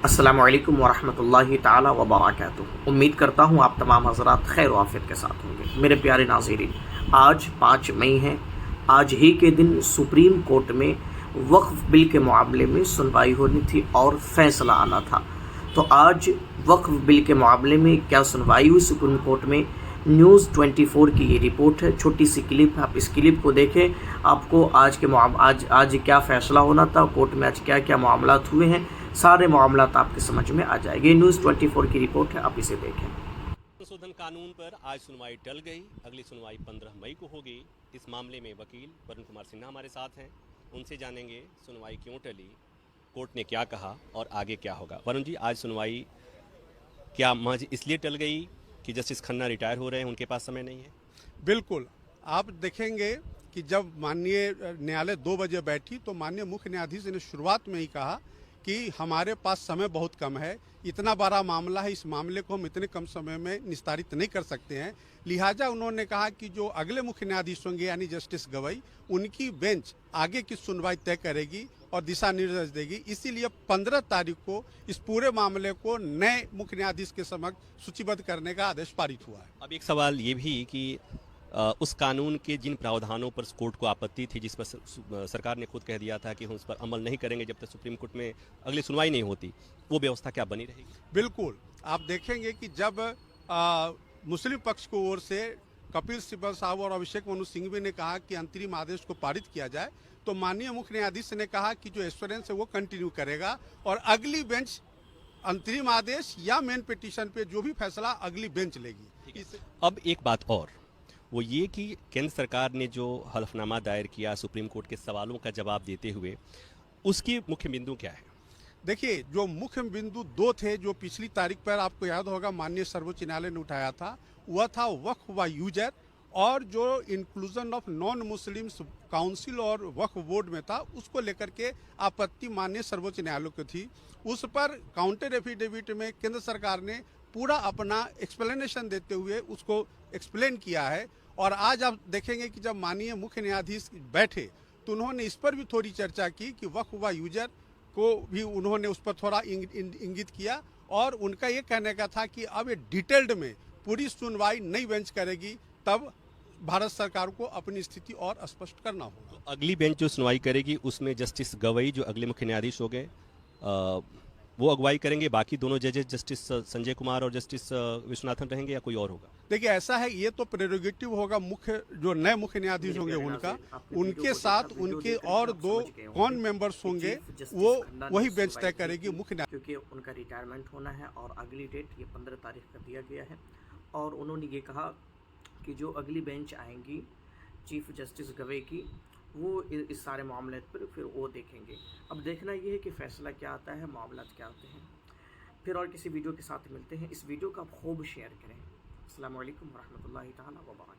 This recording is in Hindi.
अस्सलामु अलैकुम वरहमतुल्लाहि ताला व बरकातुहू। उम्मीद करता हूँ आप तमाम हज़रात खैर व आफ़ियत के साथ होंगे। मेरे प्यारे नाज़रीन, आज 5 मई है। आज ही के दिन सुप्रीम कोर्ट में वक्फ़ बिल के मामले में सुनवाई होनी थी और फैसला आना था। तो आज वक्फ़ बिल के मामले में क्या सुनवाई हुई सुप्रीम कोर्ट में, न्यूज़ 24 की ये रिपोर्ट है। छोटी सी क्लिप है, आप इस क्लिप को देखें। आपको आज क्या फ़ैसला होना था, कोर्ट में आज क्या क्या मामलात हुए हैं, सारे मामलात आपके समझ में आ जाएंगे। न्यूज़ 24 की रिपोर्ट है, आप इसे देखें। संशोधन कानून पर आज सुनवाई टल गई। अगली सुनवाई 15 मई को होगी। इस मामले में वकील वरुण कुमार सिन्हा हमारे साथ हैं। उनसे जानेंगे सुनवाई क्यों टली, कोर्ट ने क्या कहा और आगे क्या होगा। वरुण जी, आज सुनवाई क्या महज इसलिए टल गई कि जस्टिस खन्ना रिटायर हो रहे हैं, उनके पास समय नहीं है? बिल्कुल। आप देखेंगे कि जब माननीय न्यायालय 2 बजे बैठी तो माननीय मुख्य न्यायाधीश ने शुरुआत में ही कहा कि हमारे पास समय बहुत कम है, इतना बड़ा मामला है, इस मामले को हम इतने कम समय में निस्तारित नहीं कर सकते हैं। लिहाजा उन्होंने कहा कि जो अगले मुख्य न्यायाधीश होंगे यानी जस्टिस गवई, उनकी बेंच आगे की सुनवाई तय करेगी और दिशा निर्देश देगी। इसीलिए 15 तारीख को इस पूरे मामले को नए मुख्य न्यायाधीश के समक्ष सूचीबद्ध करने का आदेश पारित हुआ है। अब एक सवाल ये भी कि उस कानून के जिन प्रावधानों पर कोर्ट को आपत्ति थी, जिस पर सरकार ने खुद कह दिया था कि हम उस पर अमल नहीं करेंगे जब तक सुप्रीम कोर्ट में अगली सुनवाई नहीं होती, वो व्यवस्था क्या बनी रहेगी? बिल्कुल। आप देखेंगे कि जब मुस्लिम पक्ष की ओर से कपिल सिब्बल साहब और अभिषेक मनु सिंघवी ने कहा कि अंतरिम आदेश को पारित किया जाए, तो माननीय मुख्य न्यायाधीश ने कहा कि जो एश्योरेंस है वो कंटिन्यू करेगा और अगली बेंच अंतरिम आदेश या मेन पिटीशन पे जो भी फैसला अगली बेंच लेगी। अब एक बात और, वो ये कि केंद्र सरकार ने जो हलफनामा दायर किया सुप्रीम कोर्ट के सवालों का जवाब देते हुए, उसकी मुख्य बिंदु क्या है? देखिए, जो मुख्य बिंदु 2 थे जो पिछली तारीख पर आपको याद होगा माननीय सर्वोच्च न्यायालय ने उठाया था, वह था वक्फ व यूजर और जो inclusion of non Muslims council और वक्फ बोर्ड में था, उसको लेकर के आपत्ति माननीय सर्वोच्च न्यायालय को थी। उस पर काउंटर एफिडेविट में केंद्र सरकार ने पूरा अपना एक्सप्लेनेशन देते हुए उसको एक्सप्लेन किया है। और आज आप देखेंगे कि जब माननीय मुख्य न्यायाधीश बैठे तो उन्होंने इस पर भी थोड़ी चर्चा की कि वक्फ व यूजर को भी उन्होंने उस पर थोड़ा इंगित किया और उनका ये कहने का था कि अब ये डिटेल्ड में पूरी सुनवाई नई बेंच करेगी, तब भारत सरकार को अपनी स्थिति और स्पष्ट करना होगा। तो अगली बेंच जो सुनवाई करेगी उसमें जस्टिस गवई जो अगले मुख्य न्यायाधीश हो गए वो अगुवाई करेंगे, बाकी दोनों जजेस जस्टिस संजय कुमार और जस्टिस विश्वनाथन रहेंगे या कोई और होगा? देखिए, ऐसा है, ये तो प्रेरोगेटिव होगा मुख्य जो नए मुख्य न्यायाधीश होंगे उनका, उनके साथ उनके और 2 कौन मेंबर्स होंगे वो वही बेंच तय करेगी मुख्य न्यायाधीश। क्योंकि उनका रिटायरमेंट होना है और अगली डेट ये 15 तारीख का दिया गया है। और उन्होंने ये कहा कि जो अगली बेंच आएंगी चीफ जस्टिस गवई की, वो इस सारे मामले पर फिर वो देखेंगे। अब देखना ये है कि फ़ैसला क्या आता है, मामला क्या होते हैं। फिर और किसी वीडियो के साथ मिलते हैं। इस वीडियो को आप खूब शेयर करें। अस्सलामु अलैकुम वरहमतुल्लाहि ताला व बरकातुहू।